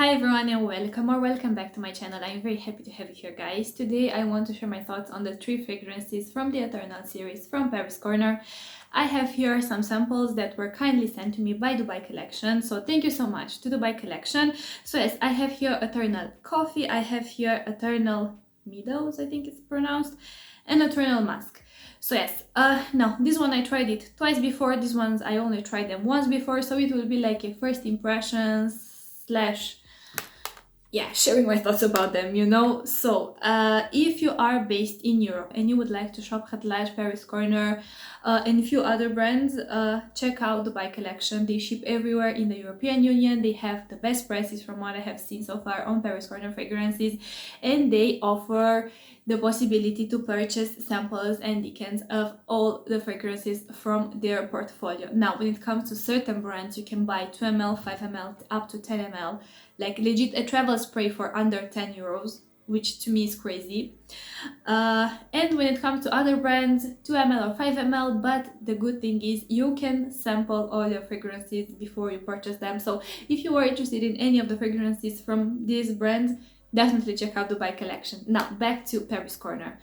Hi everyone and welcome back to my channel. I'm very happy to have you here, guys. Today I want to share my thoughts on the 3 fragrances from the Eternal series from Paris Corner. I have here some samples that were kindly sent to me by Dubai Collection, so thank you so much to Dubai Collection. So yes, I have here Eternal Coffee, I have here Eternal Meadows, I think it's pronounced, and Eternal Musk. So yes, no, this one I tried it twice before, these ones I only tried them once before, so it will be like a first impressions slash sharing my thoughts about them, So, if you are based in Europe and you would like to shop at Large Paris Corner and a few other brands, check out Dubai Collection. They ship everywhere in the European Union. They have the best prices from what I have seen so far on Paris Corner fragrances, and they offer the possibility to purchase samples and decants of all the fragrances from their portfolio. Now, when it comes to certain brands, you can buy 2 ml, 5 ml, up to 10 ml, like legit a travel spray for under 10 euros, which to me is crazy. And when it comes to other brands, 2 ml or 5 ml, but the good thing is you can sample all your fragrances before you purchase them. So if you are interested in any of the fragrances from these brands, definitely check out Dubai Collection. Now back to Paris Corner.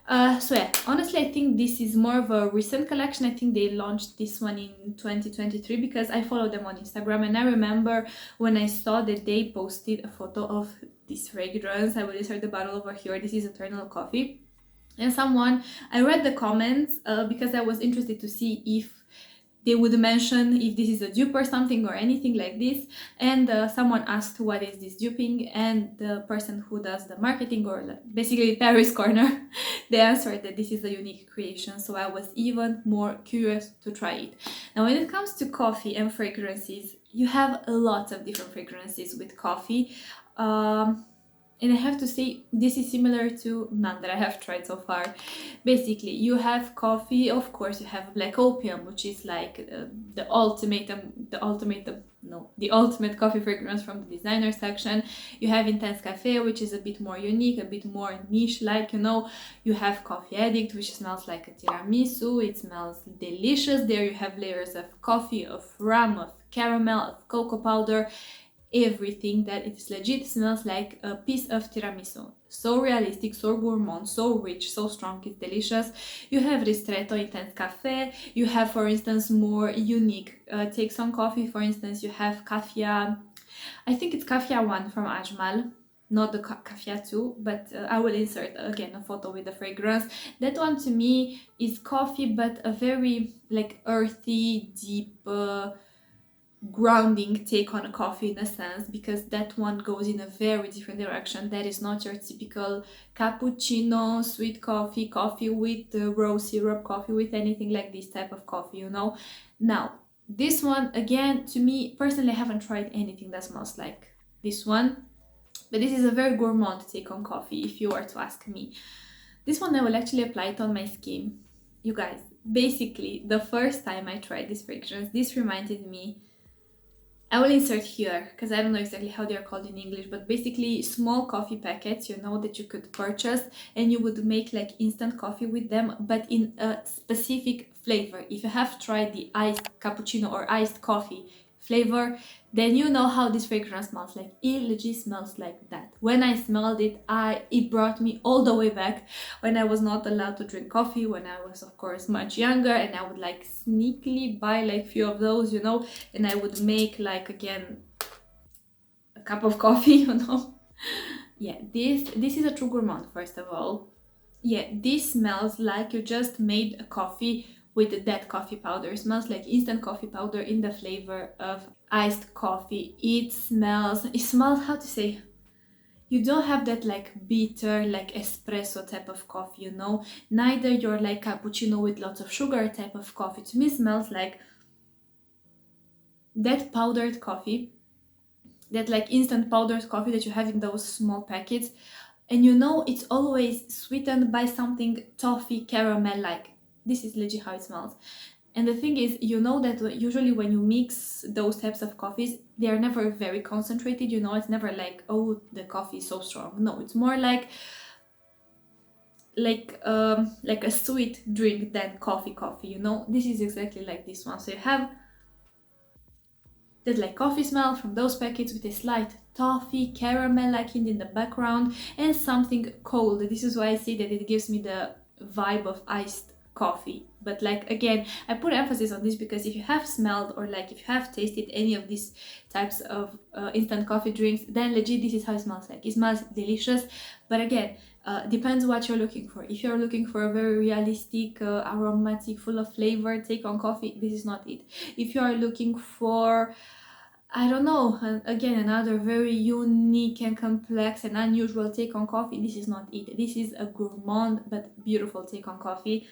So yeah, honestly, I think this is more of a recent collection. I think they launched this one in 2023 because I follow them on Instagram, and I remember when I saw that they posted a photo of this fragrance. I will insert the bottle over here. This is Eternal Coffee. And I read the comments because I was interested to see if they would mention if this is a dupe or something or anything like this, and someone asked what is this duping, and the person who does the marketing, or basically Paris Corner, they answered that this is a unique creation. So I was even more curious to try it. Now when it comes to coffee and fragrances, you have a lot of different fragrances with coffee, and I have to say this is similar to none that I have tried so far. Basically, you have coffee, of course you have black opium, which is like the ultimate coffee fragrance from the designer section. You have intense cafe, which is a bit more unique, a bit more niche, like, you have coffee addict, which smells like a tiramisu. It smells delicious. There you have layers of coffee, of rum, of caramel, of cocoa powder. Everything that it is legit smells like a piece of tiramisu. So realistic, so gourmand, so rich, so strong, it's delicious. You have ristretto, intense cafe. You have, for instance, more unique takes on coffee. For instance, you have Kaffia, I think it's Kaffia 1 from Ajmal, not the Kaffia 2, but I will insert again a photo with the fragrance. That one to me is coffee, but a very like earthy, deep, grounding take on a coffee in a sense, because that one goes in a very different direction. That is not your typical cappuccino, sweet coffee, coffee with rose syrup, coffee with anything like this type of coffee, Now, this one, again, to me, personally, I haven't tried anything that smells like this one, but this is a very gourmand take on coffee, if you were to ask me. This one, I will actually apply it on my skin. You guys, basically, the first time I tried this fragrance, this reminded me, I will insert here because I don't know exactly how they are called in English, but basically small coffee packets, that you could purchase, and you would make like instant coffee with them, but in a specific flavor. If you have tried the iced cappuccino or iced coffee flavor, then you know how this fragrance smells like. It legit smells like that. When I smelled it, it brought me all the way back when I was not allowed to drink coffee, when I was of course much younger, and I would like sneakily buy like few of those, and I would make like again a cup of coffee, Yeah, this is a true gourmand, first of all. Yeah, this smells like you just made a coffee with that coffee powder. It smells like instant coffee powder in the flavor of iced coffee. It smells, how to say, you don't have that like bitter, like espresso type of coffee, Neither you're like cappuccino with lots of sugar type of coffee. To me, it smells like that powdered coffee, that like instant powdered coffee that you have in those small packets. And it's always sweetened by something toffee caramel like. This is legit how it smells. And the thing is, that usually when you mix those types of coffees, they are never very concentrated, it's never like, oh, the coffee is so strong. No, it's more like a sweet drink than coffee, This is exactly like this one. So you have that like coffee smell from those packets with a slight toffee, caramel like hint in the background, and something cold. This is why I say that it gives me the vibe of iced coffee. But like again, I put emphasis on this because if you have smelled or like if you have tasted any of these types of instant coffee drinks, then legit this is how it smells like. It smells delicious, but again, depends what you're looking for. If you're looking for a very realistic, aromatic, full of flavor take on coffee, this is not it. If you are looking for, I don't know, again, another very unique and complex and unusual take on coffee, this is not it. This is a gourmand but beautiful take on coffee.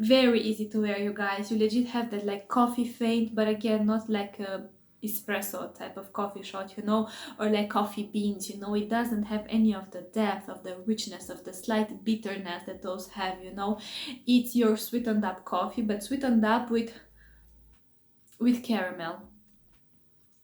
Very easy to wear, you guys. You legit have that like coffee faint, but again, not like a espresso type of coffee shot, you know, or like coffee beans, you know. It doesn't have any of the depth, of the richness, of the slight bitterness that those have, you know. It's your sweetened up coffee, but sweetened up with caramel.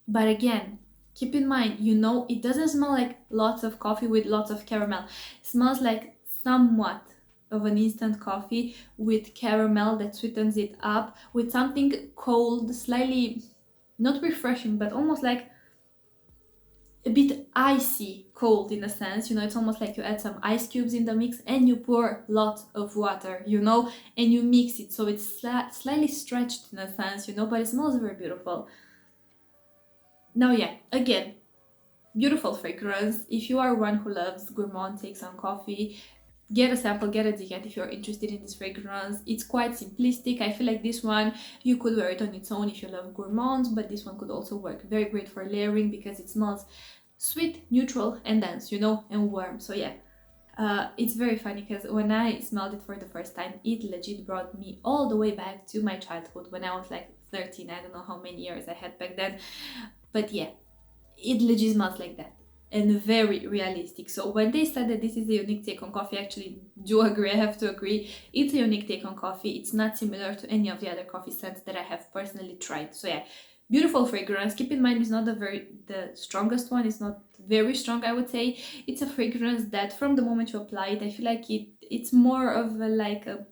But again, keep in mind, you know, it doesn't smell like lots of coffee with lots of caramel. It smells like somewhat of an instant coffee with caramel that sweetens it up with something cold, slightly not refreshing, but almost like a bit icy cold in a sense, you know. It's almost like you add some ice cubes in the mix and you pour lots of water, you know, and you mix it so it's slightly stretched in a sense, you know, but it smells very beautiful. Now yeah, again, beautiful fragrance. If you are one who loves gourmand takes on coffee, get a sample, get a decant if you're interested in this fragrance. It's quite simplistic. I feel like this one, you could wear it on its own if you love gourmands, but this one could also work very great for layering because it smells sweet, neutral, and dense, you know, and warm. So yeah, it's very funny because when I smelled it for the first time, it legit brought me all the way back to my childhood when I was like 13. I don't know how many years I had back then, but yeah, it legit smells like that. And very realistic. So when they said that this is a unique take on coffee, I actually do agree. I have to agree. It's a unique take on coffee. It's not similar to any of the other coffee scents that I have personally tried. So yeah, beautiful fragrance. Keep in mind, it's not the strongest one. It's not very strong, I would say. It's a fragrance that from the moment you apply it, I feel like it's more of like a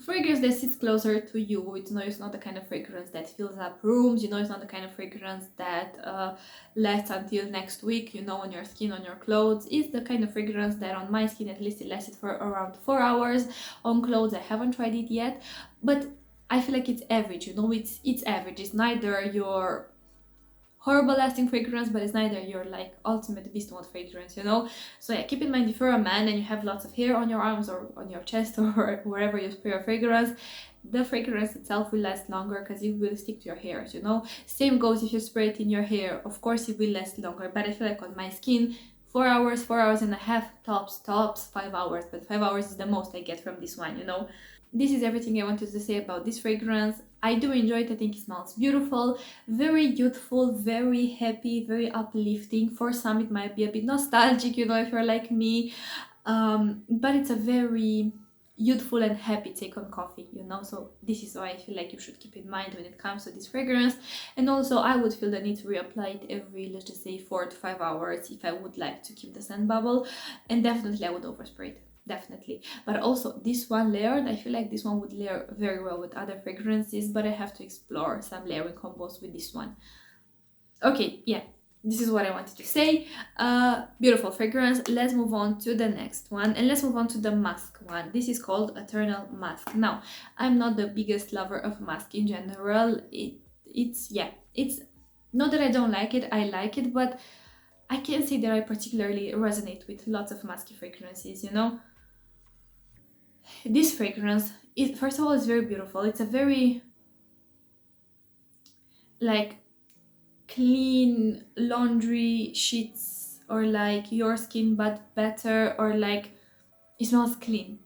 fragrance that sits closer to you. It's not the kind of fragrance that fills up rooms, you know. It's not the kind of fragrance that lasts until next week, you know, on your skin, on your clothes. It's the kind of fragrance that on my skin, at least, it lasted for around 4 hours. On clothes, I haven't tried it yet, but I feel like it's average, you know. It's average. It's neither your horrible lasting fragrance, but it's neither your like ultimate beast mode fragrance, you know. So yeah, keep in mind, if you're a man and you have lots of hair on your arms or on your chest or wherever you spray your fragrance, the fragrance itself will last longer because it will stick to your hairs, you know. Same goes if you spray it in your hair, of course it will last longer, but I feel like on my skin, 4 hours, 4 hours and a half, tops 5 hours, but 5 hours is the most I get from this one, you know. This is everything I wanted to say about this fragrance. I do enjoy it. I think it smells beautiful, very youthful, very happy, very uplifting. For some it might be a bit nostalgic, you know, if you're like me, but it's a very youthful and happy take on coffee, you know. So this is why I feel like you should keep in mind when it comes to this fragrance. And also I would feel the need to reapply it every, let's just say, 4 to 5 hours if I would like to keep the scent bubble, and definitely I would overspray it. Definitely. But also this one layered, I feel like this one would layer very well with other fragrances, but I have to explore some layering combos with this one. Okay, yeah, this is what I wanted to say. Beautiful fragrance. Let's move on to the next one, and let's move on to the musk one. This is called Eternal Musk. Now, I'm not the biggest lover of musk in general. It's not that I don't like it, I like it, but I can't say that I particularly resonate with lots of musky fragrances, you know. This fragrance, first of all, is very beautiful. It's a very like clean laundry sheets, or like your skin but better, or like it smells clean,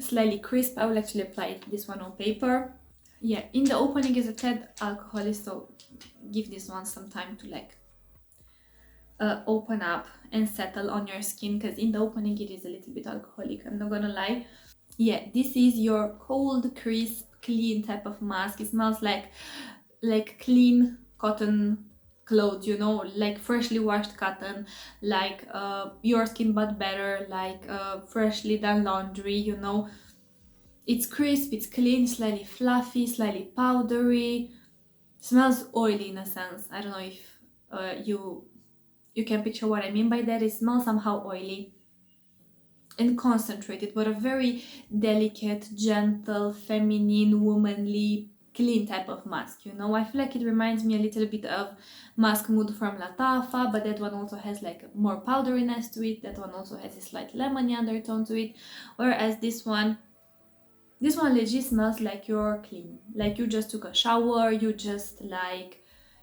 slightly crisp. I will actually apply this one on paper. Yeah, in the opening is a tad alcoholic, so give this one some time to like open up and settle on your skin, because in the opening it is a little bit alcoholic, I'm not gonna lie. Yeah, this is your cold, crisp, clean type of mask. It smells like clean cotton clothes, you know, like freshly washed cotton, like your skin but better, like freshly done laundry, you know. It's crisp, it's clean, slightly fluffy, slightly powdery. smells oily in a sense. I don't know if you can picture what I mean by that. It smells somehow oily and concentrated, but a very delicate, gentle, feminine, womanly, clean type of musk, you know. I feel like it reminds me a little bit of Musk Mood from Latafa, but that one also has like more powderiness to it. That one also has a slight lemony undertone to it, whereas this one legit smells like you're clean, like you just took a shower. You just like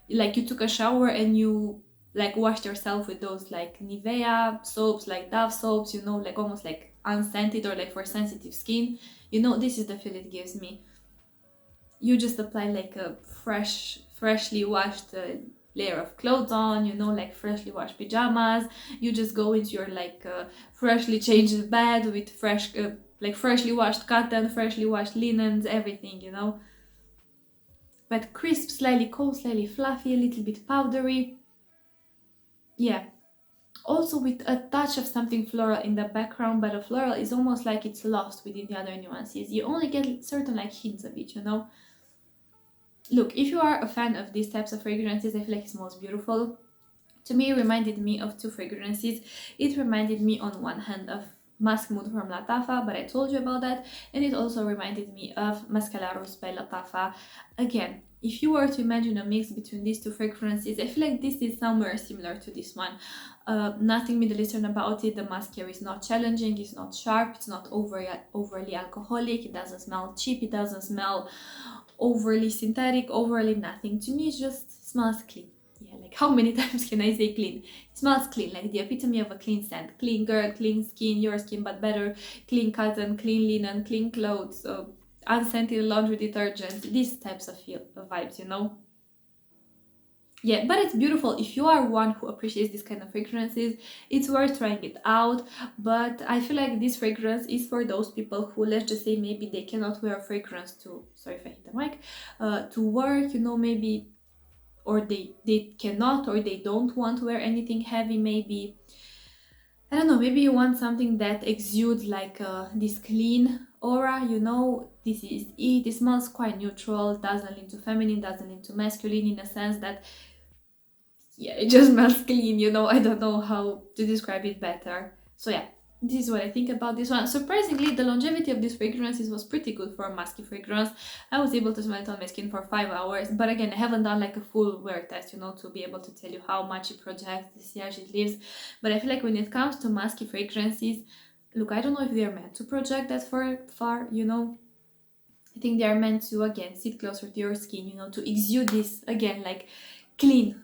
you took a shower and you like washed yourself with those like Nivea soaps, like Dove soaps, you know, like almost like unscented or like for sensitive skin. You know, this is the feel it gives me. You just apply like a freshly washed layer of clothes on, you know, like freshly washed pajamas. You just go into your like freshly changed bed with fresh like freshly washed cotton, freshly washed linens, everything, you know. But crisp, slightly cold, slightly fluffy, a little bit powdery. Yeah. Also with a touch of something floral in the background, but the floral is almost like it's lost within the other nuances. You only get certain like hints of it, you know. Look, if you are a fan of these types of fragrances, I feel like it smells beautiful. To me, it reminded me of two fragrances. It reminded me on one hand of Musk Mood from Latafa, but I told you about that. And it also reminded me of Mascalaros by Latafa. Again, if you were to imagine a mix between these two fragrances, I feel like this is somewhere similar to this one. Nothing Middle Eastern about it. The musk here is not challenging, it's not sharp, it's not overly alcoholic, it doesn't smell cheap, it doesn't smell overly synthetic, overly nothing. To me, it just smells clean. Yeah, like how many times can I say clean? It smells clean, like the epitome of a clean scent. Clean girl, clean skin, your skin but better, clean cotton, clean linen, clean clothes, unscented laundry detergent, these types of vibes, you know. Yeah, but it's beautiful. If you are one who appreciates this kind of fragrances, it's worth trying it out. But I feel like this fragrance is for those people who, let's just say, maybe they cannot wear fragrance to, sorry if I hit the mic, to work, you know, maybe, or they cannot, or they don't want to wear anything heavy. Maybe, I don't know, maybe you want something that exudes like this clean aura, you know. This is it. It smells quite neutral, doesn't lean to feminine, doesn't lean to masculine, in a sense that, yeah, it just smells clean, you know. I don't know how to describe it better. So yeah, this is what I think about this one. Surprisingly, the longevity of these fragrances was pretty good for a musky fragrance. I was able to smell it on my skin for 5 hours, but again, I haven't done like a full wear test, you know, to be able to tell you how much it projects, the sillage it leaves. But I feel like when it comes to musky fragrances, look, I don't know if they're meant to project that far, you know. I think they are meant to, again, sit closer to your skin, you know, to exude this, again, like clean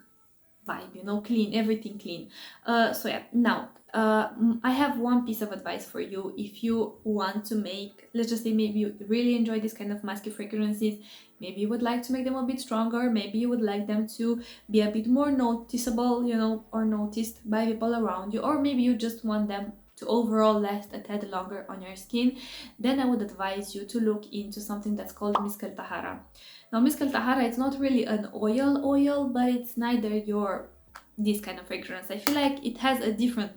vibe, you know, clean, everything clean. So yeah, now I have one piece of advice for you. If you want to make, let's just say, maybe you really enjoy this kind of musky fragrances, maybe you would like to make them a bit stronger, maybe you would like them to be a bit more noticeable, you know, or noticed by people around you, or maybe you just want them to overall last a tad longer on your skin, then I would advise you to look into something that's called Musk Tahara. Now, Musk Tahara, it's not really an oil, but it's neither this kind of fragrance. I feel like it has a different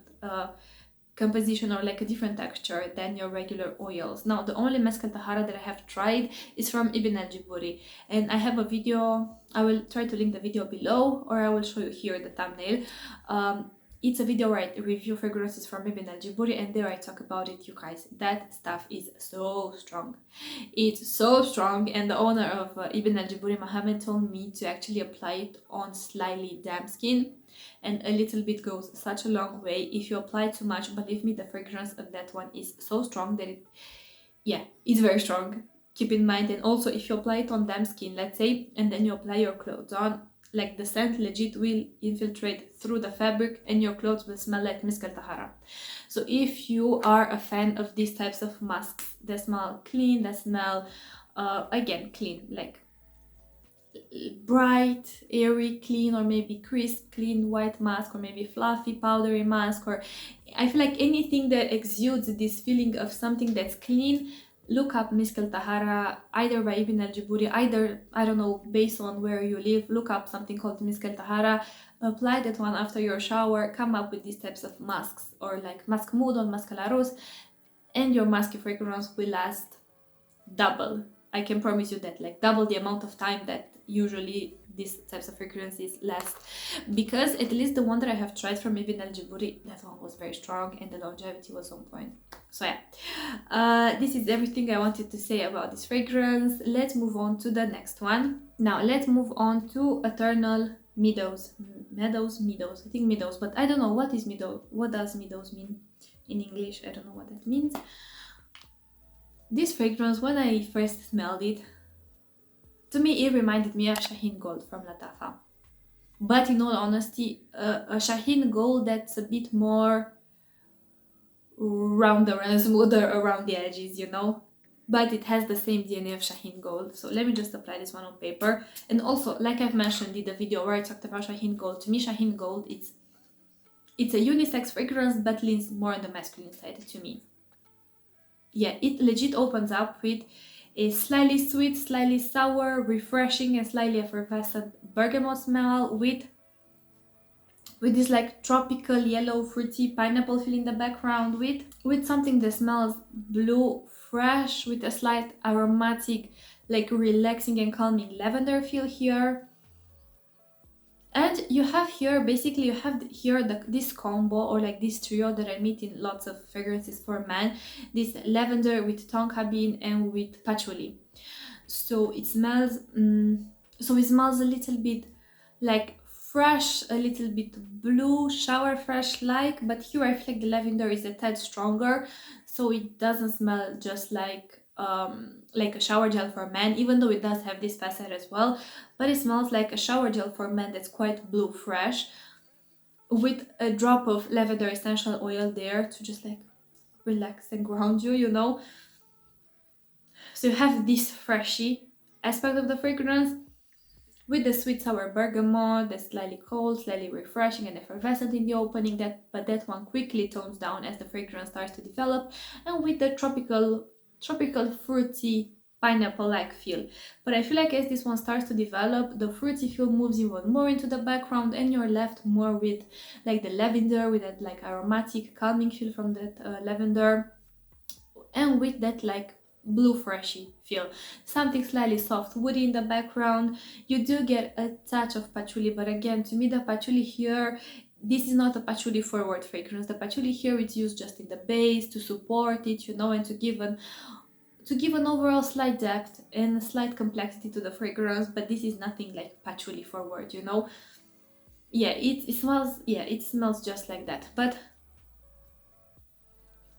composition, or like a different texture than your regular oils. Now, the only Musk Tahara that I have tried is from Ibn al-Jiburi, and I have a video. I will try to link the video below, or I will show you here the thumbnail. It's a video where I review fragrances from Ibn al-Jiburi, and there I talk about it, you guys. That stuff is so strong. It's so strong, and the owner of Ibn al-Jiburi, Mohammed, told me to actually apply it on slightly damp skin, and a little bit goes such a long way. If you apply too much, believe me, the fragrance of that one is so strong that it's very strong. Keep in mind. And also, if you apply it on damp skin, let's say, and then you apply your clothes on, like the scent legit will infiltrate through the fabric and your clothes will smell like Musk Tahara. So if you are a fan of these types of musks that smell clean, that smell again clean, like bright, airy, clean, or maybe crisp, clean white mask, or maybe fluffy, powdery mask, or I feel like anything that exudes this feeling of something that's clean, look up Musk Tahara, either by Ibn al-Jiburi, either, I don't know, based on where you live, look up something called Musk Tahara, apply that one after your shower, come up with these types of masks, or like Musk Mood or Musk Rose, and your musky fragrance will last double. I can promise you that, like double the amount of time that usually these types of fragrances last, because at least the one that I have tried from Ibn al-Jiburi, that one was very strong and the longevity was on point. So yeah, this is everything I wanted to say about this fragrance. Let's move on to the next one. Now let's move on to Eternal Meadows. Meadows, I think Meadows, but I don't know what is Meadow. What does Meadows mean in English? I don't know what that means. This fragrance, when I first smelled it, to me it reminded me of Shaheen Gold from Latafa. But in all honesty, a Shaheen Gold that's a bit more rounder and smoother around the edges, you know? But it has the same DNA of Shaheen Gold. So let me just apply this one on paper. And also, like I've mentioned in the video where I talked about Shaheen Gold, to me Shaheen Gold, it's a unisex fragrance but leans more on the masculine side to me. Yeah, it legit opens up with a slightly sweet, slightly sour, refreshing and slightly effervescent bergamot smell with this like tropical yellow fruity pineapple feel in the background, with something that smells blue, fresh, with a slight aromatic, like relaxing and calming lavender feel here. And you have here, basically you have here this combo, or like this trio that I meet in lots of fragrances for men, this lavender with tonka bean and with patchouli. So it smells a little bit like fresh, a little bit blue, shower fresh like, but here I feel like the lavender is a tad stronger, so it doesn't smell just like a shower gel for men, even though it does have this facet as well, but it smells like a shower gel for men that's quite blue fresh, with a drop of lavender essential oil there to just like relax and ground you, you know. So you have this freshy aspect of the fragrance with the sweet sour bergamot that's slightly cold, slightly refreshing and effervescent in the opening, but that one quickly tones down as the fragrance starts to develop, and with the tropical fruity pineapple-like feel. But I feel like as this one starts to develop, the fruity feel moves even more into the background, and you're left more with like the lavender, with that like aromatic calming feel from that lavender, and with that like blue freshy feel, something slightly soft woody in the background. You do get a touch of patchouli, but again, to me the patchouli here, this is not a patchouli forward fragrance. The patchouli here is used just in the base to support it, you know, and to give an overall slight depth and a slight complexity to the fragrance, but this is nothing like patchouli forward, you know. Yeah, it smells just like that, but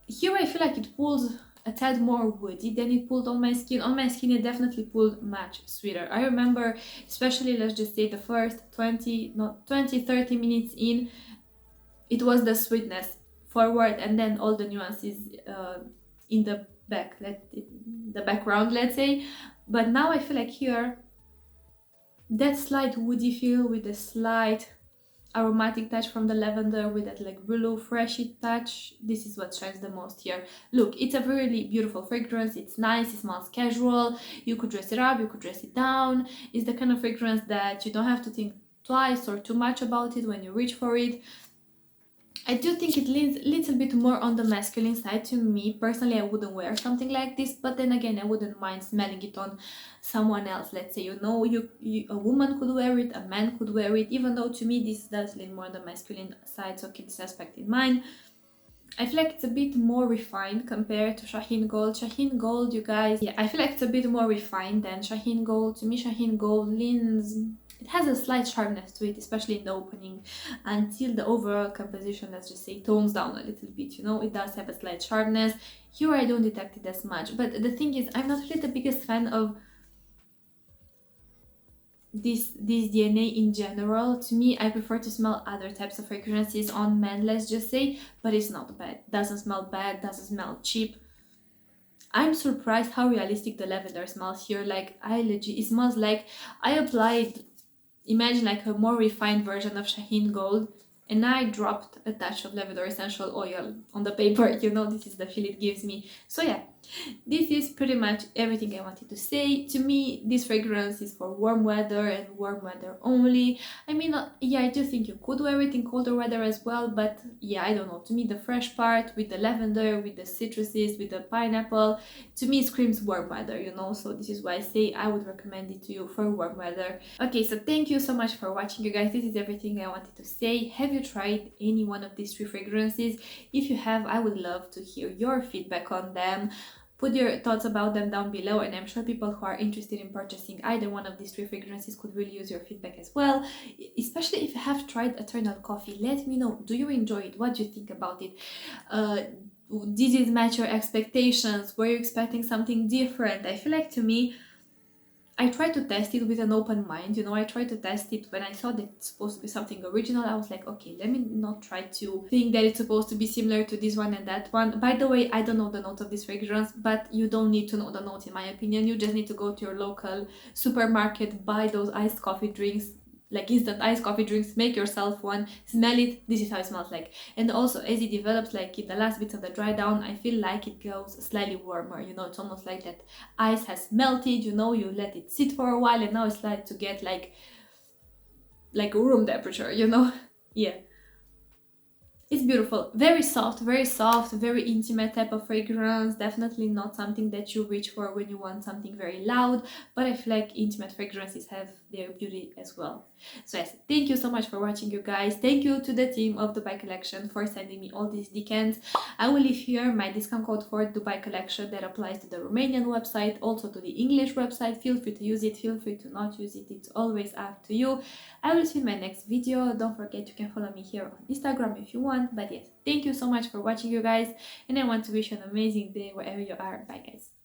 here I feel like it pulls a tad more woody than it pulled on my skin. On my skin it definitely pulled much sweeter. I remember, especially let's just say the first 20 30 minutes in, it was the sweetness forward, and then all the nuances in the background, let's say. But now I feel like here, that slight woody feel with a slight aromatic touch from the lavender, with that like blue freshy touch, this is what shines the most here. Look, it's a really beautiful fragrance. It's nice, it smells casual, you could dress it up, you could dress it down. It's the kind of fragrance that you don't have to think twice or too much about it when you reach for it. I do think it leans a little bit more on the masculine side to me. Personally, I wouldn't wear something like this, but then again, I wouldn't mind smelling it on someone else. Let's say, you know, a woman could wear it, a man could wear it, even though to me this does lean more on the masculine side, so keep this aspect in mind. I feel like it's a bit more refined compared to Shaheen Gold. Shaheen Gold, you guys, yeah, I feel like it's a bit more refined than Shaheen Gold. To me, Shaheen Gold leans... it has a slight sharpness to it, especially in the opening, until the overall composition, let's just say, tones down a little bit, you know. It does have a slight sharpness. Here I don't detect it as much, but the thing is, I'm not really the biggest fan of this DNA in general. To me, I prefer to smell other types of fragrances on men, let's just say, but it's not bad. Doesn't smell bad, doesn't smell cheap. I'm surprised how realistic the lavender smells here. Like, it smells like I applied, imagine like a more refined version of Shaheen Gold, and I dropped a touch of lavender essential oil on the paper, you know. This is the feel it gives me. So yeah, this is pretty much everything I wanted to say. To me, this fragrance is for warm weather and warm weather only. I mean, yeah, I do think you could wear it in colder weather as well, but yeah, I don't know. To me, the fresh part with the lavender, with the citruses, with the pineapple, to me screams warm weather, you know. So this is why I say I would recommend it to you for warm weather. Okay, so thank you so much for watching, you guys. This is everything I wanted to say. Have you tried any one of these 3 fragrances? If you have, I would love to hear your feedback on them. Put your thoughts about them down below, and I'm sure people who are interested in purchasing either one of these 3 fragrances could really use your feedback as well. Especially if you have tried Eternal Coffee, let me know. Do you enjoy it? What do you think about it? Did it match your expectations? Were you expecting something different? I feel like, to me, I tried to test it with an open mind, you know. I tried to test it when I saw that it's supposed to be something original. I was like, okay, let me not try to think that it's supposed to be similar to this one and that one. By the way, I don't know the note of this fragrance, but you don't need to know the note in my opinion. You just need to go to your local supermarket, buy those iced coffee drinks, like instant iced coffee drinks, make yourself one, smell it, this is how it smells like. And also, as it develops, like in the last bits of the dry down, I feel like it goes slightly warmer, you know. It's almost like that ice has melted, you know, you let it sit for a while, and now it's like to get like room temperature, you know. Yeah, it's beautiful. Very soft, very intimate type of fragrance. Definitely not something that you reach for when you want something very loud, but I feel like intimate fragrances have their beauty as well. So yes, thank you so much for watching, you guys. Thank you to the team of Dubai Collection for sending me all these decants. I will leave here my discount code for Dubai Collection that applies to the Romanian website, also to the English website. Feel free to use it, feel free to not use it. It's always up to you. I will see you in my next video. Don't forget, you can follow me here on Instagram if you want. But yes, thank you so much for watching, you guys, and I want to wish you an amazing day wherever you are. Bye, guys.